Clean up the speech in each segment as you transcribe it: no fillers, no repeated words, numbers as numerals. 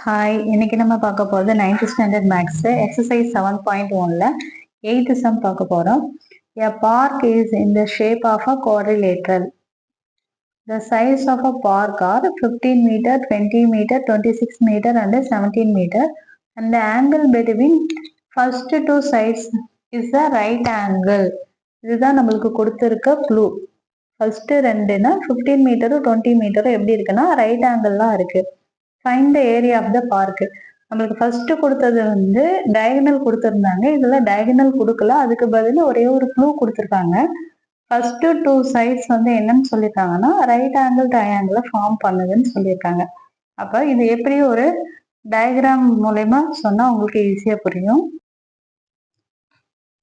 Hi, இன்னைக்கு நம்ம பார்க்க போகிறது 9th ஸ்டாண்டர்ட் மேக்ஸ் எக்ஸசைஸ் 7.1ல 8th சம் பார்க்க போறோம். A park is in the shape of a quadrilateral. The size of a park are 15 meter, 20 meter, 26 meter and 17 meter and the angle between first two sides is the right angle. இதுதான் நம்மளுக்கு கொடுத்திருக்க clue. First ரெண்டுனா 15 மீட்டரும் 20 மீட்டரும் எப்படி இருக்குன்னா right ஆங்கிள்லாம் இருக்கு. Find the area of the park. நம்மளுக்கு first கொடுத்தது வந்து டயகனல் கொடுத்துருந்தாங்க. இதுல டயகனல் கொடுக்கல, அதுக்கு பதில் ஒரே ஒரு க்ளூ கொடுத்துருக்காங்க. ஃபர்ஸ்ட் டூ சைட்ஸ் வந்து என்னன்னு சொல்லியிருக்காங்கன்னா ரைட் ஆங்கிள் ட்ரையாங்கிளை ஃபார்ம் பண்ணுதுன்னு சொல்லியிருக்காங்க. அப்ப இது எப்படி ஒரு டயக்ராம் மூலயமா சொன்னா உங்களுக்கு ஈஸியா புரியும்.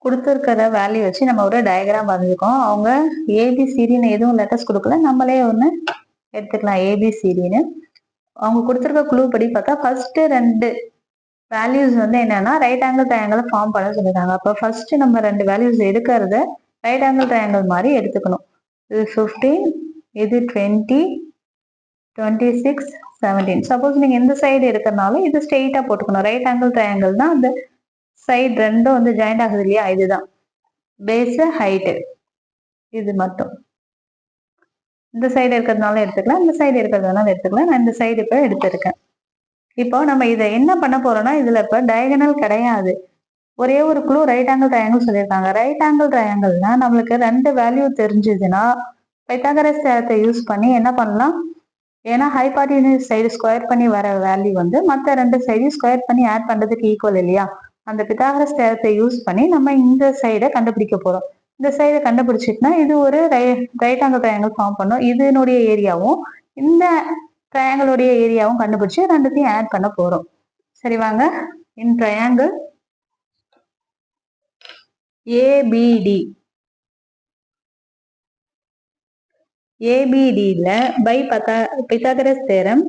கொடுத்துருக்கிற வேல்யூ வச்சு நம்ம ஒரு டயக்ராம் வரைஞ்சிருக்கோம். அவங்க ஏபிசிடின்னு எதுவும் லெட்டர்ஸ் கொடுக்கல, நம்மளே ஒன்று எடுத்துக்கலாம் ஏபிசிடின்னு. அவங்க கொடுத்துருக்க க்ளூ படி பார்த்தா ஃபர்ஸ்ட் ரெண்டு வேல்யூஸ் வந்து என்னன்னா ரைட் ஆங்கிள் ட்ரையாங்கிள் ஃபார்ம் பண்ண சொல்லிருக்காங்க. அப்போ ஃபர்ஸ்ட் நம்ம ரெண்டு வேல்யூஸ் எடுக்கிறத ரைட் ஆங்கிள் ட்ரையாங்கிள் மாதிரி எடுத்துக்கணும். இது 15, இது 20, 26, 17. சப்போஸ் நீங்க எந்த சைடு எடுக்கிறனாலும் இது ஸ்ட்ரெயிட்டா போட்டுக்கணும். ரைட் ஆங்கிள் ட்ரையாங்கிள் தான் அந்த சைடு ரெண்டும் வந்து ஜாயிண்ட் ஆகுது இல்லையா, இதுதான் பேஸ் ஹைட்டு. இது மட்டும் இந்த சைடு இருக்கிறதுனால எடுத்துக்கலாம், இந்த சைடு இருக்கிறதுனால எடுத்துக்கலாம். நான் இந்த சைடு இப்போ எடுத்திருக்கேன். இப்போ நம்ம இதை என்ன பண்ண போறோம்னா இதுல இப்ப டயகனல் கிடையாது, ஒரே ஒரு க்ளூ ரைட் ஆங்கிள் ட்ரையாங்கிள் சொல்லியிருக்காங்க. ரைட் ஆங்கிள் ட்ரையாங்கிள்னா நம்மளுக்கு ரெண்டு வேல்யூ தெரிஞ்சதுன்னா பைத்தாகரஸ் தேற்றத்தை யூஸ் பண்ணி என்ன பண்ணலாம், ஏன்னா ஹைபார்டினியூஸ் சைடு ஸ்கொயர் பண்ணி வர வேல்யூ வந்து மற்ற ரெண்டு சைடையும் ஸ்கொயர் பண்ணி ஆட் பண்றதுக்கு ஈக்குவல் இல்லையா. அந்த பித்தாகரஸ் தேற்றத்தை யூஸ் பண்ணி நம்ம இந்த சைடை கண்டுபிடிக்க போறோம். இந்த சைடை கண்டுபிடிச்சிட்டுனா இது ஒரு ரைட் ஆங்கிள் ட்ரையாங்கிள் ஃபார்ம் பண்ணும். இதனுடைய ஏரியாவும் இந்த ட்ரையாங்கிளுடைய ஏரியாவும் கண்டுபிடிச்சு ரெண்டுத்தையும் ஆட் பண்ண போறோம். சரி வாங்க. இன் ட்ரையாங்கிள் ஏபிடி, ஏபிடில பை பித்தாகரஸ் தேரம்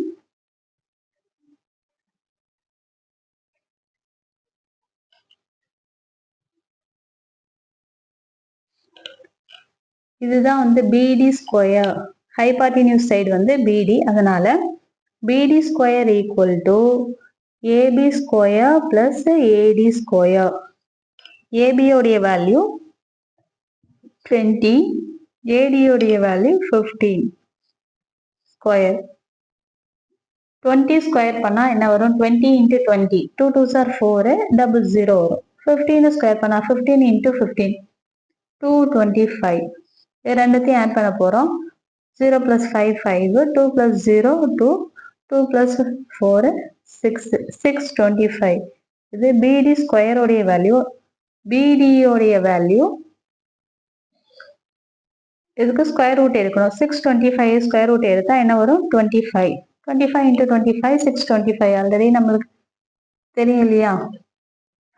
இதுதான் வந்து பிடி ஸ்கொயர். ஹைபார்டினியூஸ் சைடு வந்து பிடி, அதனால BD square equal to AB square plus AD square. ஏபியோடைய வேல்யூ 20, ஏடியோடைய வேல்யூ 15 ஸ்கொயர். 20 ஸ்கொயர் பண்ணா என்ன வரும், 20 into 20, 2 2s are 4, double 0 வரும். 15 ஸ்கொயர் பண்ணா 15 into 15, 225. இது ரெண்டுத்தையும் ஆட் பண்ண போறோம். 0 plus 5 5, 2 plus 0 2, 2 plus 4 6, 625. இது பிடி ஸ்கொயர் உடைய வேல்யூ. பிடி உடைய வேல்யூ இதுக்கு ஸ்கொயர் ரூட் எடுக்கணும். 625 ஸ்கொயர் ரூட் எடுத்தா என்ன வரும், 25. 25 into 25, 625. ஆல்ரெடி நம்மளுக்கு தெரியும் இல்லையா.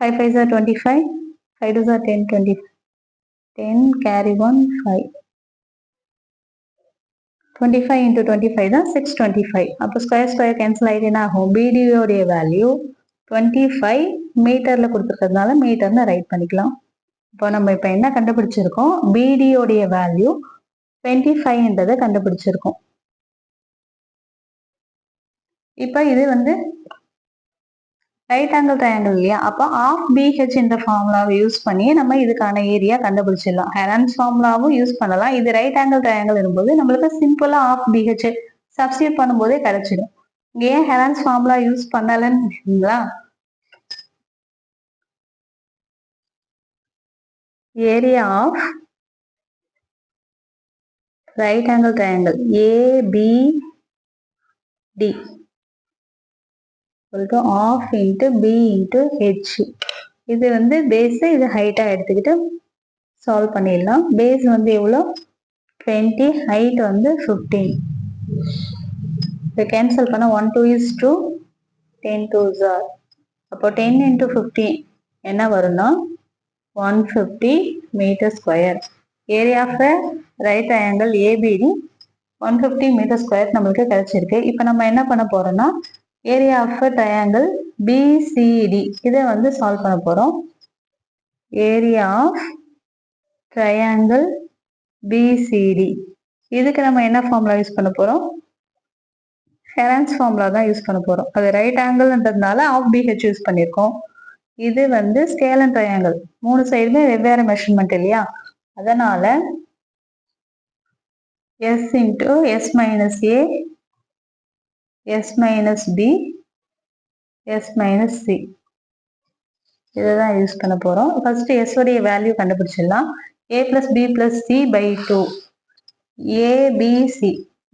5 5s are 25, 5 2s are 10, 20, 10 carry 1 5. 25 into 25 தான் 625. அப்போ ஸ்கொயர் ஸ்கொயர் கேன்சல் ஆகிட்டு என்ன ஆகும், பிடியோடைய வேல்யூ 25 மீட்டர்ல கொடுத்துருக்கிறதுனால மீட்டர்னு ரைட் பண்ணிக்கலாம். இப்போ நம்ம இப்போ என்ன கண்டுபிடிச்சிருக்கோம், பிடியோடைய வேல்யூ 25ன்றதை கண்டுபிடிச்சிருக்கோம். இப்போ இது வந்து ரைட் ஆங்கிள் ட்ரையாங்கிள் இல்லையா, அப்போ ஆஃப் பிஹெச் இந்த ஃபார்முலாவை யூஸ் பண்ணி நம்ம இதுக்கான ஏரியா கண்டுபிடிச்சிடலாம். ஹெரான்ஸ் ஃபார்முலாவும் யூஸ் பண்ணலாம். இது ரைட் ஆங்கிள் ட்ரையாங்கிள் இருக்கும்போது நம்மளுக்கு சிம்பிளா ஆஃப் பிஹெச் சப்ஸ்டியூட் பண்ணும்போதே கிடைச்சிடும். இங்க ஏன் ஹெரான்ஸ் ஃபார்முலா யூஸ் பண்ணலன்னு area of right angle triangle ABD half into B into H. இது வந்து பேஸ், இது ஹைட்டா எடுத்துக்கிட்டு சால்வ் பண்ணிடலாம். பேஸ் வந்து எவ்வளோ, 20, ஹைட் வந்து 15. இதை கேன்சல் பண்ண 1 2 is 2, 10 2s are. அப்போ 10 into 15 என்ன வரும்னா 150 metre square. Area of right triangle ABD 150 metre square நம்மளுக்கு கிடைச்சிருக்கு. இப்போ நம்ம என்ன பண்ண போறோம்னா ஏரியா ஆஃப் ட்ரையாங்கிள் பிசிடி இதை வந்து சால்வ் பண்ண போறோம். ஏரியா ஆஃப் ட்ரையாங்கிள் பிசிடி இதுக்கு நம்ம என்ன ஃபார்முலா யூஸ் பண்ண போறோம், ஹெரான்ஸ் ஃபார்முலா தான் யூஸ் பண்ண போறோம். அது ரைட் ஆங்கிள்ன்றதுனால ஆஃப் BH யூஸ் பண்ணியிருக்கோம். இது வந்து ஸ்கேல் அண்ட் ட்ரையாங்கிள் 3 சைடுமே வெவ்வேறு மெஷர்மெண்ட் இல்லையா, அதனால S into S minus A, S minus B, S minus C இதுதான் யூஸ் பண்ண போறோம். ஃபர்ஸ்ட் S உடைய வேல்யூ கண்டுபிடிச்சிடலாம். A plus B plus C by 2 ABC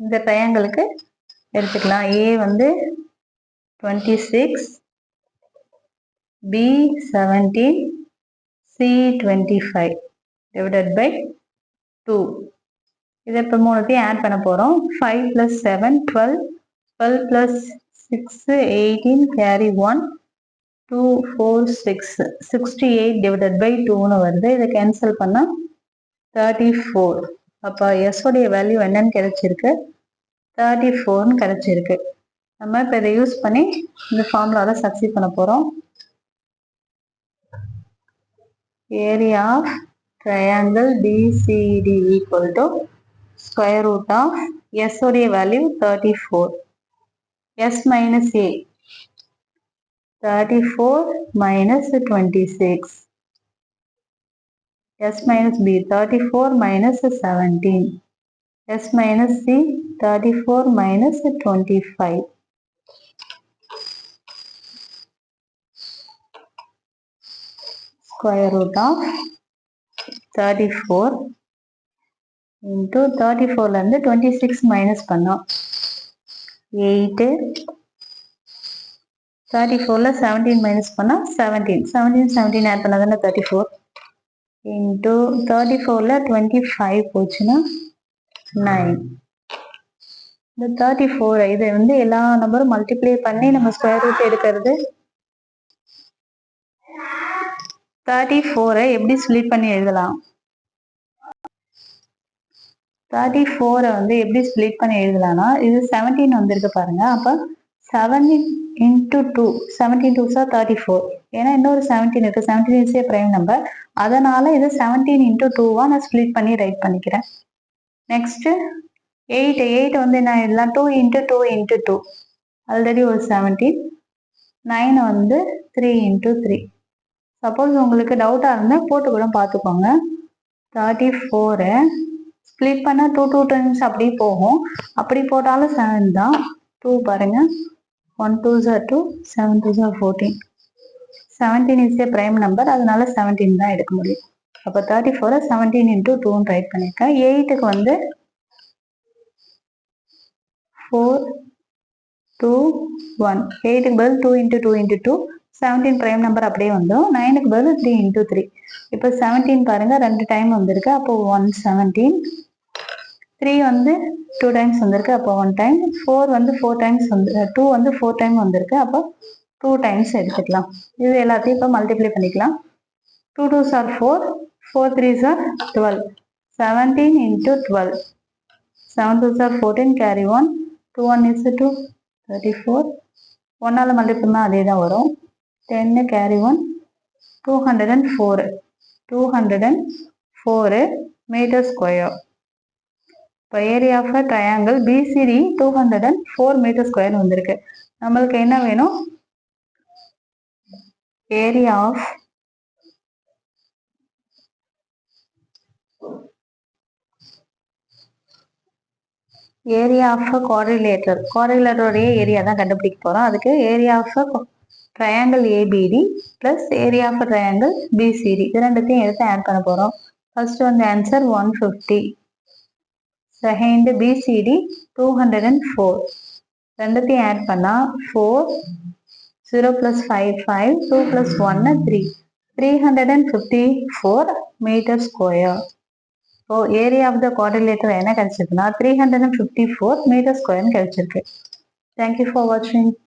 இந்த ட்ரையாங்கிளுக்கு எடுத்துக்கலாம். A வந்து 26, B 17, C 25 divided by 2. இதை இப்போ மூணுத்தையும் ஆட் பண்ண போறோம். 5 plus 7 12, 12 plus 6 18 carry 1 2 4 6 68 divided by 2னு வருது. இதை கேன்சல் பண்ணா 34. அப்போ S உடைய வேல்யூ என்னன்னு கிடைச்சிருக்கு, 34னு கிடைச்சிருக்கு. நம்ம இப்போ இதை யூஸ் பண்ணி இந்த ஃபார்முலாவை சப்ஸ்டிட் பண்ண போறோம். Area of triangle BCD equal to square root of S உடைய value 34, S minus A 34 minus 26, S minus B 34 minus 17, S minus C 34 minus 25. Square root of 34 into 34ல இருந்து 26 minus பண்ணோம் 8, 34ல 17 minus பண்ணா 17, 17 add பண்ணாதானே 34 into 34ல 25 போச்சுன்னா 9. இந்த 34 இதை வந்து எல்லா நம்பரும் மல்டிப்ளை பண்ணி நம்ம ஸ்கொயர் ரூட் எடுக்கிறது. 34 எப்படி ஸ்ப்ளிட் பண்ணி எழுதலாம், 34 வந்து எப்படி ஸ்ப்ளிட் பண்ணி எழுதலாம்னா, இது 17 வந்திருக்கு பாருங்க. அப்ப 7 into 2 17 2s are 34. ஏன்னா இன்னொரு 17 இருக்கு, 17 is a prime number. அதனால இது 17 into 2வா நான் ஸ்ப்ளிட் பண்ணி ரைட் பண்ணிக்கிறேன். நெக்ஸ்ட் 8 வந்து என்ன எழுதலாம், 2 into 2 into 2 ஆல்ரெடி ஒரு 17. 9 வந்து 3 into 3. சப்போஸ் உங்களுக்கு டவுட்டா இருந்தா போட்டு கூட பார்த்துக்கோங்க. 34 ஸ்ப்ளிட் பண்ணா 2 டைம்ஸ் அப்படி போகும், அப்படி போட்டாலும் 7 தான். 2 பாருங்க, 1 2s are 2, 7 2s are 14. 17 is a prime number, அதனால 17 தான் எடுக்க முடியும். அப்ப 34 17 into 2 ரைட் பண்ணிருக்கேன். 8க்கு வந்து 4 2 1, 8க்கு பதில் 2 into 2 into 2, 17 prime number அப்படியே வந்துடும். 9க்கு பதில் 3 into 3. இப்போ 17 பாருங்க 2 டைம் வந்திருக்கு, அப்போ 117. 3 வந்து 2 டைம்ஸ் வந்திருக்கு, அப்போ 1 டைம். 4 வந்து 4 டைம்ஸ் வந்து 2 வந்து 4 டைம் வந்திருக்கு, அப்போ 2 டைம்ஸ் எடுத்துக்கலாம். இது எல்லாத்தையும் இப்போ மல்டிப்ளை பண்ணிக்கலாம். 2 2s are 4, 4 3s are 12. 17 into 12, 7 2s are 14, carry 1, 2 1 is 2, 34. 1ஆல multiply பண்ணா அதே தான் வரும். 10 carry 1, 204. 204 meter square. இப்போ area of triangle BCD 204 meter square வந்திருக்கு. நம்மளுக்கு என்ன வேணும், ஏரியா ஆஃப் குவாட்ரிலேட்டர். குவாட்ரிலேட்டருடைய ஏரியா தான் கண்டுபிடிக்க போறோம். அதுக்கு area of triangle ABD plus area of triangle BCD இது ரெண்டுத்தையும் எடுத்து ஆட் பண்ண போறோம். ஃபர்ஸ்ட் வந்து ஆன்சர் 150, செகண்ட் BCD 204. ரெண்டுத்தையும் ஆட் பண்ணா 4, 0 plus 5 5, 2 plus 1 3, 354 meter square. So area of the quadrilateral என்ன கிடைச்சிருக்குன்னா 354 meter square கிடைச்சிருக்கு. Thank you for watching.